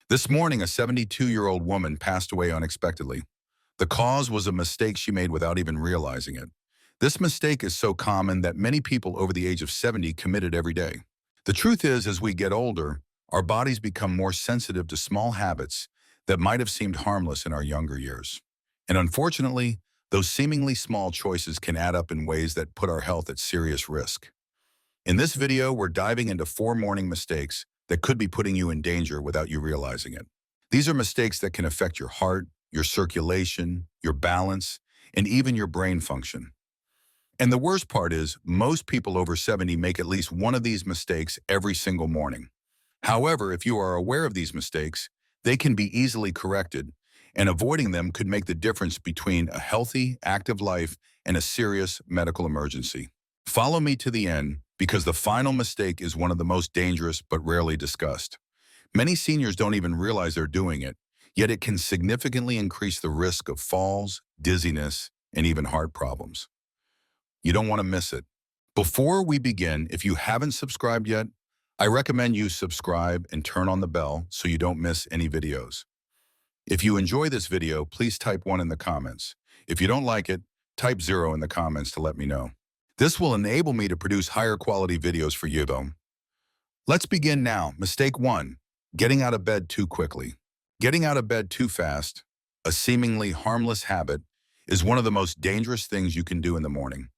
This morning, a 72-year-old woman passed away unexpectedly. The cause was a mistake she made without even realizing it. This mistake is so common that many people over the age of 70 commit it every day. The truth is, as we get older, our bodies become more sensitive to small habits that might have seemed harmless in our younger years. And unfortunately, those seemingly small choices can add up in ways that put our health at serious risk. In this video, we're diving into 4 morning mistakes that could be putting you in danger without you realizing it. These are mistakes that can affect your heart, your circulation, your balance, and even your brain function. And the worst part is, most people over 70 make at least one of these mistakes every single morning. However, if you are aware of these mistakes, they can be easily corrected, and avoiding them could make the difference between a healthy, active life and a serious medical emergency. Follow me to the end, because the final mistake is one of the most dangerous but rarely discussed. Many seniors don't even realize they're doing it, yet it can significantly increase the risk of falls, dizziness, and even heart problems. You don't want to miss it. Before we begin, if you haven't subscribed yet, I recommend you subscribe and turn on the bell so you don't miss any videos. If you enjoy this video, please type 1 in the comments. If you don't like it, type 0 in the comments to let me know. This will enable me to produce higher quality videos for you though. Let's begin now. Mistake 1, getting out of bed too quickly. Getting out of bed too fast, a seemingly harmless habit, is one of the most dangerous things you can do in the morning.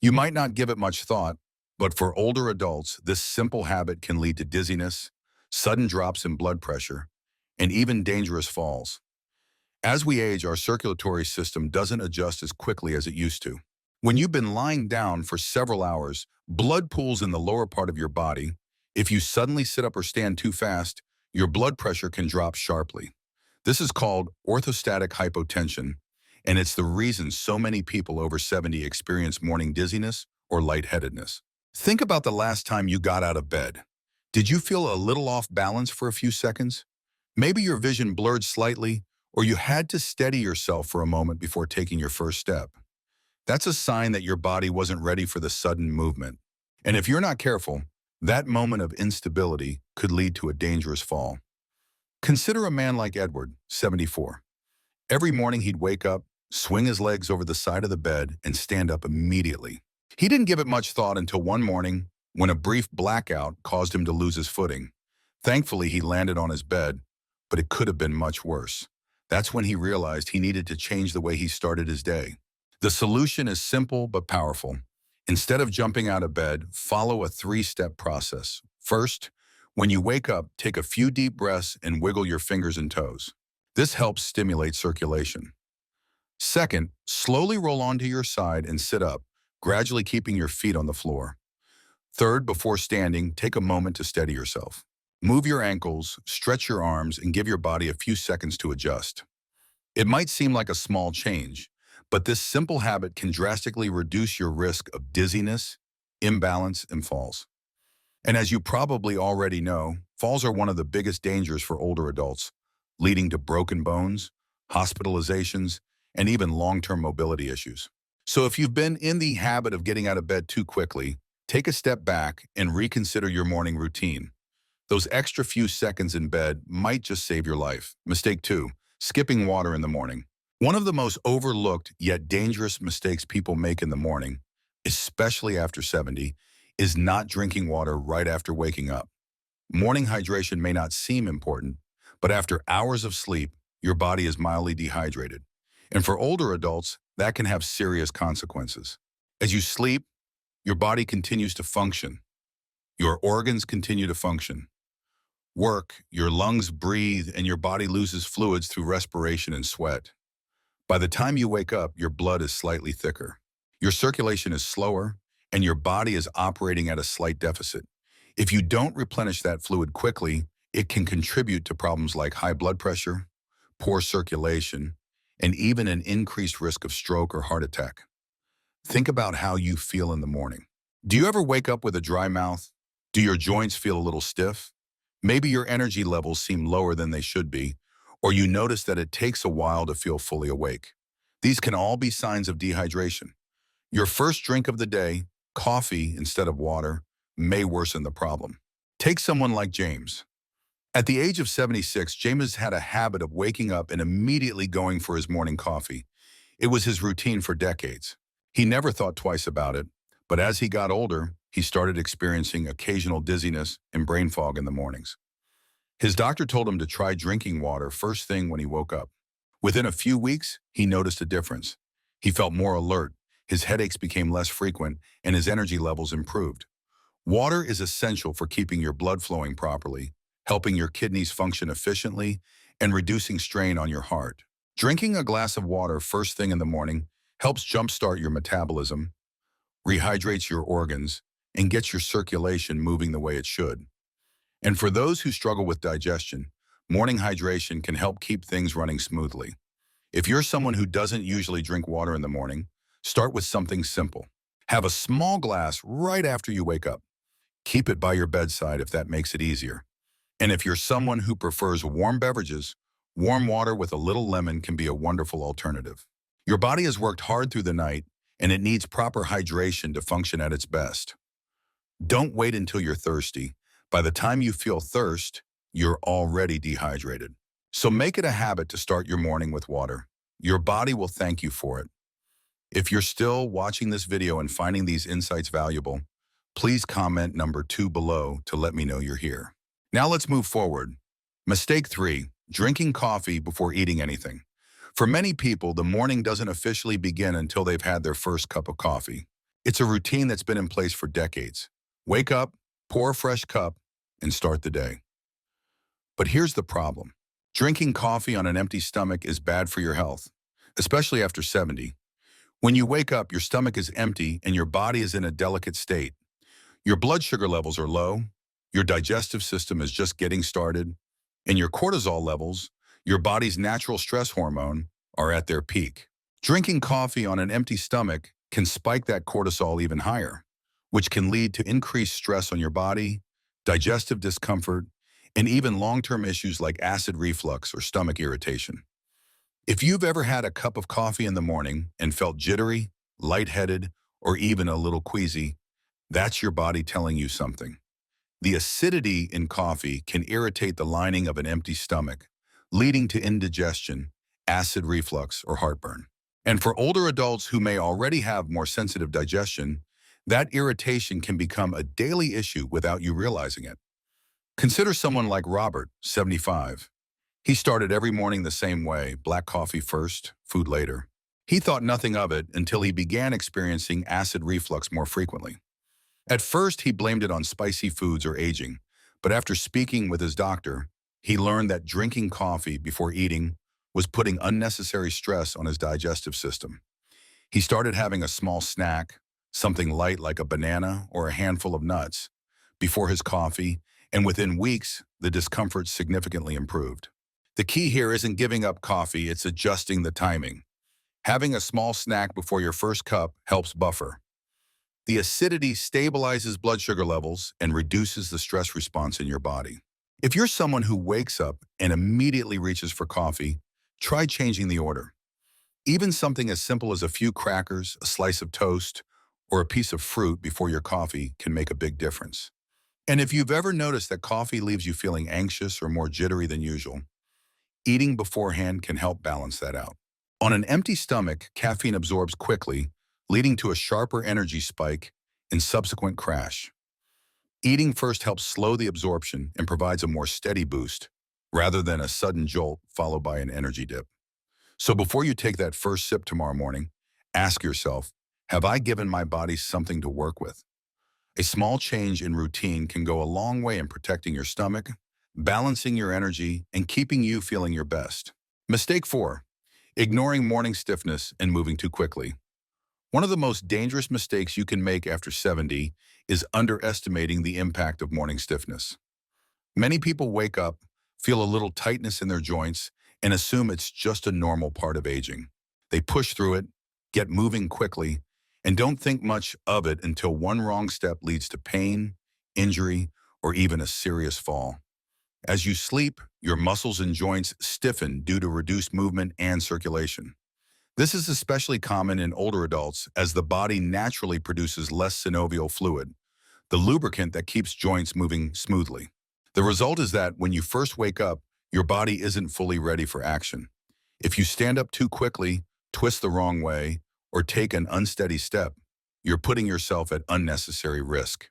You might not give it much thought, but for older adults, this simple habit can lead to dizziness, sudden drops in blood pressure, and even dangerous falls. As we age, our circulatory system doesn't adjust as quickly as it used to. When you've been lying down for several hours, blood pools in the lower part of your body. If you suddenly sit up or stand too fast, your blood pressure can drop sharply. This is called orthostatic hypotension, and it's the reason so many people over 70 experience morning dizziness or lightheadedness. Think about the last time you got out of bed. Did you feel a little off balance for a few seconds? Maybe your vision blurred slightly, or you had to steady yourself for a moment before taking your first step. That's a sign that your body wasn't ready for the sudden movement. And if you're not careful, that moment of instability could lead to a dangerous fall. Consider a man like Edward, 74. Every morning he'd wake up, swing his legs over the side of the bed, and stand up immediately. He didn't give it much thought until one morning when a brief blackout caused him to lose his footing. Thankfully, he landed on his bed, but it could have been much worse. That's when he realized he needed to change the way he started his day. The solution is simple but powerful. Instead of jumping out of bed, follow a 3-step process. First, when you wake up, take a few deep breaths and wiggle your fingers and toes. This helps stimulate circulation. Second, slowly roll onto your side and sit up, gradually keeping your feet on the floor. Third, before standing, take a moment to steady yourself. Move your ankles, stretch your arms, and give your body a few seconds to adjust. It might seem like a small change, but this simple habit can drastically reduce your risk of dizziness, imbalance, and falls. And as you probably already know, falls are one of the biggest dangers for older adults, leading to broken bones, hospitalizations, and even long-term mobility issues. So if you've been in the habit of getting out of bed too quickly, take a step back and reconsider your morning routine. Those extra few seconds in bed might just save your life. Mistake 2, skipping water in the morning. One of the most overlooked yet dangerous mistakes people make in the morning, especially after 70, is not drinking water right after waking up. Morning hydration may not seem important, but after hours of sleep, your body is mildly dehydrated. And for older adults, that can have serious consequences. As you sleep, your body continues to function. Your organs continue to function. Work, your lungs breathe, and your body loses fluids through respiration and sweat. By the time you wake up, your blood is slightly thicker. Your circulation is slower, and your body is operating at a slight deficit. If you don't replenish that fluid quickly, it can contribute to problems like high blood pressure, poor circulation, and even an increased risk of stroke or heart attack. Think about how you feel in the morning. Do you ever wake up with a dry mouth? Do your joints feel a little stiff? Maybe your energy levels seem lower than they should be, or you notice that it takes a while to feel fully awake. These can all be signs of dehydration. Your first drink of the day, coffee instead of water, may worsen the problem. Take someone like James. At the age of 76, James had a habit of waking up and immediately going for his morning coffee. It was his routine for decades. He never thought twice about it, but as he got older, he started experiencing occasional dizziness and brain fog in the mornings. His doctor told him to try drinking water first thing when he woke up. Within a few weeks, he noticed a difference. He felt more alert, his headaches became less frequent, and his energy levels improved. Water is essential for keeping your blood flowing properly, helping your kidneys function efficiently, and reducing strain on your heart. Drinking a glass of water first thing in the morning helps jumpstart your metabolism, rehydrates your organs, and gets your circulation moving the way it should. And for those who struggle with digestion, morning hydration can help keep things running smoothly. If you're someone who doesn't usually drink water in the morning, start with something simple. Have a small glass right after you wake up. Keep it by your bedside if that makes it easier. And if you're someone who prefers warm beverages, warm water with a little lemon can be a wonderful alternative. Your body has worked hard through the night, and it needs proper hydration to function at its best. Don't wait until you're thirsty. By the time you feel thirst, you're already dehydrated. So make it a habit to start your morning with water. Your body will thank you for it. If you're still watching this video and finding these insights valuable, please comment number 2 below to let me know you're here. Now let's move forward. Mistake 3, drinking coffee before eating anything. For many people, the morning doesn't officially begin until they've had their first cup of coffee. It's a routine that's been in place for decades. Wake up, pour a fresh cup, and start the day. But here's the problem. Drinking coffee on an empty stomach is bad for your health, especially after 70. When you wake up, your stomach is empty and your body is in a delicate state. Your blood sugar levels are low, your digestive system is just getting started, and your cortisol levels, your body's natural stress hormone, are at their peak. Drinking coffee on an empty stomach can spike that cortisol even higher, which can lead to increased stress on your body, digestive discomfort, and even long-term issues like acid reflux or stomach irritation. If you've ever had a cup of coffee in the morning and felt jittery, lightheaded, or even a little queasy, that's your body telling you something. The acidity in coffee can irritate the lining of an empty stomach, leading to indigestion, acid reflux, or heartburn. And for older adults who may already have more sensitive digestion, that irritation can become a daily issue without you realizing it. Consider someone like Robert, 75. He started every morning the same way, black coffee first, food later. He thought nothing of it until he began experiencing acid reflux more frequently. At first, he blamed it on spicy foods or aging, but after speaking with his doctor, he learned that drinking coffee before eating was putting unnecessary stress on his digestive system. He started having a small snack, something light like a banana or a handful of nuts, before his coffee, and within weeks, the discomfort significantly improved. The key here isn't giving up coffee, it's adjusting the timing. Having a small snack before your first cup helps buffer. The acidity stabilizes blood sugar levels and reduces the stress response in your body. If you're someone who wakes up and immediately reaches for coffee, try changing the order. Even something as simple as a few crackers, a slice of toast, or a piece of fruit before your coffee can make a big difference. And if you've ever noticed that coffee leaves you feeling anxious or more jittery than usual, eating beforehand can help balance that out. On an empty stomach, caffeine absorbs quickly, leading to a sharper energy spike and subsequent crash. Eating first helps slow the absorption and provides a more steady boost, rather than a sudden jolt followed by an energy dip. So before you take that first sip tomorrow morning, ask yourself, have I given my body something to work with? A small change in routine can go a long way in protecting your stomach, balancing your energy, and keeping you feeling your best. Mistake 4, ignoring morning stiffness and moving too quickly. One of the most dangerous mistakes you can make after 70 is underestimating the impact of morning stiffness. Many people wake up, feel a little tightness in their joints, and assume it's just a normal part of aging. They push through it, get moving quickly, and don't think much of it until one wrong step leads to pain, injury, or even a serious fall. As you sleep, your muscles and joints stiffen due to reduced movement and circulation. This is especially common in older adults as the body naturally produces less synovial fluid, the lubricant that keeps joints moving smoothly. The result is that when you first wake up, your body isn't fully ready for action. If you stand up too quickly, twist the wrong way, or take an unsteady step, you're putting yourself at unnecessary risk.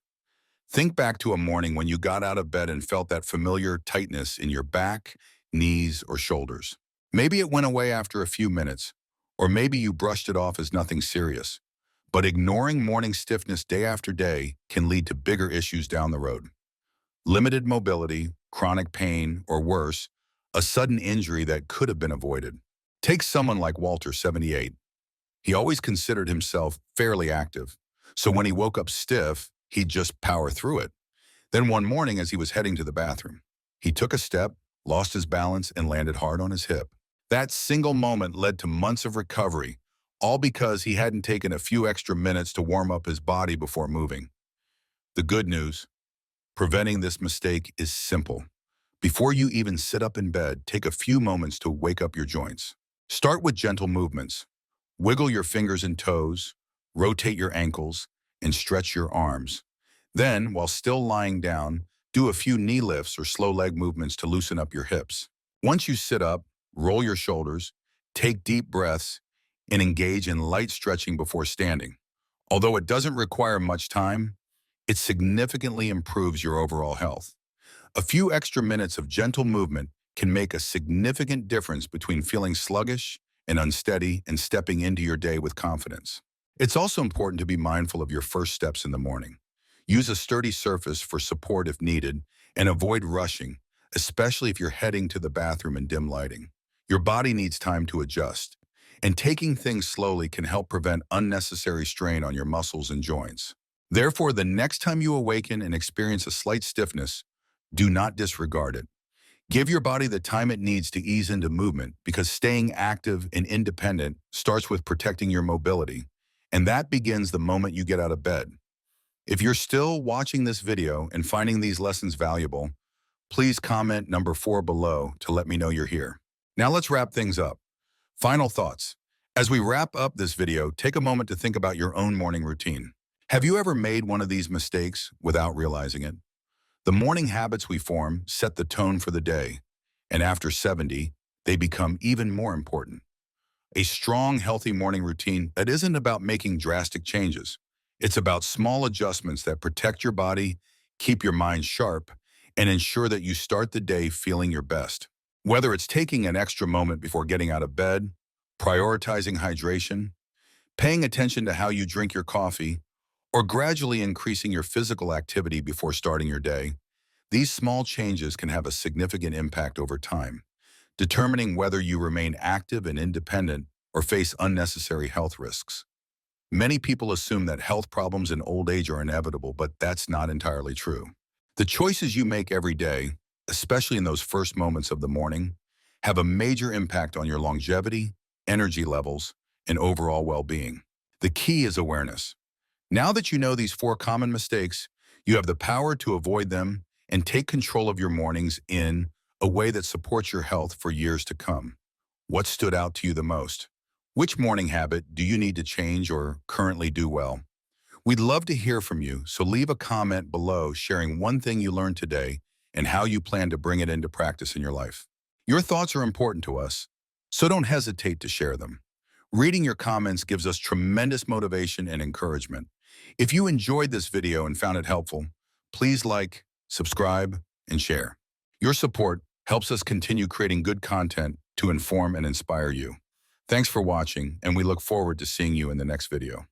Think back to a morning when you got out of bed and felt that familiar tightness in your back, knees, or shoulders. Maybe it went away after a few minutes, or maybe you brushed it off as nothing serious. But ignoring morning stiffness day after day can lead to bigger issues down the road. Limited mobility, chronic pain, or worse, a sudden injury that could have been avoided. Take someone like Walter, 78. He always considered himself fairly active, so when he woke up stiff, he'd just power through it. Then one morning as he was heading to the bathroom, he took a step, lost his balance, and landed hard on his hip. That single moment led to months of recovery, all because he hadn't taken a few extra minutes to warm up his body before moving. The good news: preventing this mistake is simple. Before you even sit up in bed, take a few moments to wake up your joints. Start with gentle movements. Wiggle your fingers and toes, rotate your ankles, and stretch your arms. Then, while still lying down, do a few knee lifts or slow leg movements to loosen up your hips. Once you sit up, roll your shoulders, take deep breaths, and engage in light stretching before standing. Although it doesn't require much time, it significantly improves your overall health. A few extra minutes of gentle movement can make a significant difference between feeling sluggish and unsteady and stepping into your day with confidence. It's also important to be mindful of your first steps in the morning. Use a sturdy surface for support if needed, and avoid rushing, especially if you're heading to the bathroom in dim lighting. Your body needs time to adjust, and taking things slowly can help prevent unnecessary strain on your muscles and joints. Therefore, the next time you awaken and experience a slight stiffness, do not disregard it. Give your body the time it needs to ease into movement, because staying active and independent starts with protecting your mobility, and that begins the moment you get out of bed. If you're still watching this video and finding these lessons valuable, please comment number 4 below to let me know you're here. Now let's wrap things up. Final thoughts. As we wrap up this video, take a moment to think about your own morning routine. Have you ever made one of these mistakes without realizing it? The morning habits we form set the tone for the day, and after 70, they become even more important. A strong, healthy morning routine that isn't about making drastic changes. It's about small adjustments that protect your body, keep your mind sharp, and ensure that you start the day feeling your best. Whether it's taking an extra moment before getting out of bed, prioritizing hydration, paying attention to how you drink your coffee, or gradually increasing your physical activity before starting your day, these small changes can have a significant impact over time, determining whether you remain active and independent or face unnecessary health risks. Many people assume that health problems in old age are inevitable, but that's not entirely true. The choices you make every day, especially in those first moments of the morning, have a major impact on your longevity, energy levels, and overall well-being. The key is awareness. Now that you know these 4 common mistakes, you have the power to avoid them and take control of your mornings in a way that supports your health for years to come. What stood out to you the most? Which morning habit do you need to change or currently do well? We'd love to hear from you, so leave a comment below sharing one thing you learned today and how you plan to bring it into practice in your life. Your thoughts are important to us, so don't hesitate to share them. Reading your comments gives us tremendous motivation and encouragement. If you enjoyed this video and found it helpful, please like, subscribe, and share. Your support helps us continue creating good content to inform and inspire you. Thanks for watching, and we look forward to seeing you in the next video.